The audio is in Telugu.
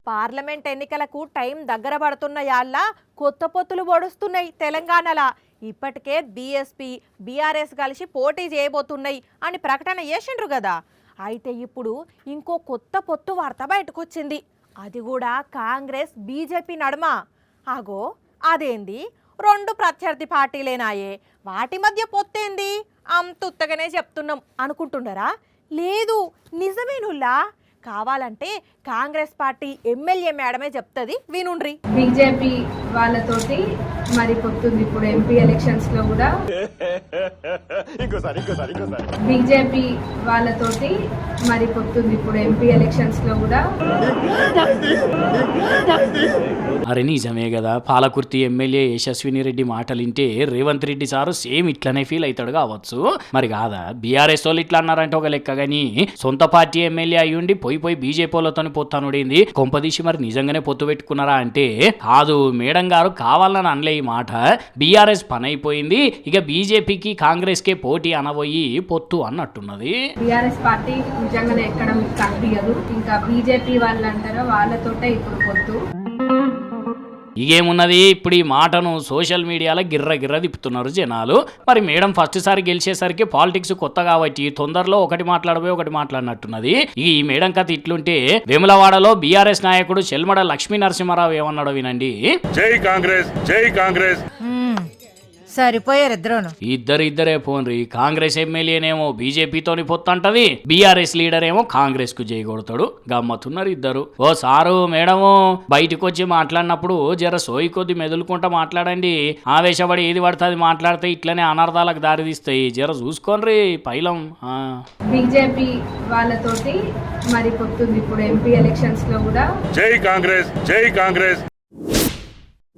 పార్లమెంట్ ఎన్నికలకు టైం దగ్గర పడుతున్న యాళ్ళ కొత్త పొత్తులు పొడుస్తున్నాయి తెలంగాణలో. ఇప్పటికే బీఎస్పీ బీఆర్ఎస్ కలిసి పోటీ చేయబోతున్నాయి అని ప్రకటన చేసిండ్రు కదా. అయితే ఇప్పుడు ఇంకో కొత్త పొత్తు వార్త బయటకు వచ్చింది. అది కూడా కాంగ్రెస్ బీజేపీ నడుమ. ఆగో అదేంది, రెండు ప్రత్యర్థి పార్టీలేనాయే, వాటి మధ్య పొత్తేంది అంతుత్తగానే చెప్తున్నాం అనుకుంటున్నారా? లేదు, నిజమేనుల్లా. కావాలంటే కాంగ్రెస్ పార్టీ ఎమ్మెల్యే మేడమే చెప్తుంది, వినుండ్రి. బీజేపీ వాళ్ళతోటి మరి పొత్తుంది ఇప్పుడు ఎంపీ ఎలక్షన్స్ లో కూడా. బీజేపీ వాళ్ళతోటి మరి పొత్తుంది ఇప్పుడు ఎంపీ ఎలక్షన్స్ లో కూడా. అరే నిజమే కదా, పాలకుర్తి ఎమ్మెల్యే యశస్విని రెడ్డి మాటలింటే రేవంత్ రెడ్డి సారు సేమ్ ఇట్లనే ఫీల్ అవుతాడు కావచ్చు. మరి కాదా, బీఆర్ఎస్ వాళ్ళు ఇట్లా అన్నారంటే ఒక లెక్క గానీ సొంత పార్టీ ఎమ్మెల్యే అయ్యుండి పోయి బీజేపీ వాళ్ళతో పొత్తానుడేంది, కొంపదీసి మరి నిజంగానే పొత్తు పెట్టుకున్నారా అంటే కాదు. మేడం గారు కావాలని అనలే ఈ మాట. బీఆర్ఎస్ పని అయిపోయింది, ఇక బీజేపీకి కాంగ్రెస్ కే పోటీ అనబోయి పొత్తు అన్నట్టున్నది. బీఆర్ఎస్ పార్టీ నిజంగానే ఎక్కడ కనిపించదు, ఇంకా బీజేపీ వాళ్ళు అంటారో వాళ్ళతోటే ఇప్పుడు పొత్తు. ఇగేమున్నది, ఇప్పుడు ఈ మాటను సోషల్ మీడియాలో గిర్ర తిప్పుతున్నారు జనాలు. మరి మేడం ఫస్ట్ సారి గెలిచేసరికి పాలిటిక్స్ కొత్త కాబట్టి తొందరలో ఒకటి మాట్లాడబోయి ఒకటి మాట్లాడినట్టున్నది. ఈ మేడం కథ ఇట్లుంటే వేములవాడలో బీఆర్ఎస్ నాయకుడు చెల్మడ లక్ష్మీ నరసింహారావు ఏమన్నాడో వినండి. జై కాంగ్రెస్, జై కాంగ్రెస్. సరిపోయారు ఇద్దరే పోన్రి. కాంగ్రెస్ ఎమ్మెల్యేనేమో బీజేపీతోని పొత్తంటది, బీఆర్ఎస్ లీడర్ ఏమో కాంగ్రెస్ కు చేయగొడతాడు. గమ్మతున్నారు ఇద్దరు. ఓ సారు మేడము బయటకు వచ్చి మాట్లాడినప్పుడు జర సోయి కొద్ది మెదులుకుంటా మాట్లాడండి. ఆవేశపడి ఏది పడుతుంది మాట్లాడితే ఇట్లనే అనర్థాలకు దారితీస్తాయి. జర చూసుకోండి పైలం. బీజేపీ వాళ్ళతోటి మరి పొత్తుంది ఇప్పుడు ఎంపీ ఎలక్షన్స్ లో కూడా. జై కాంగ్రెస్, జై కాంగ్రెస్.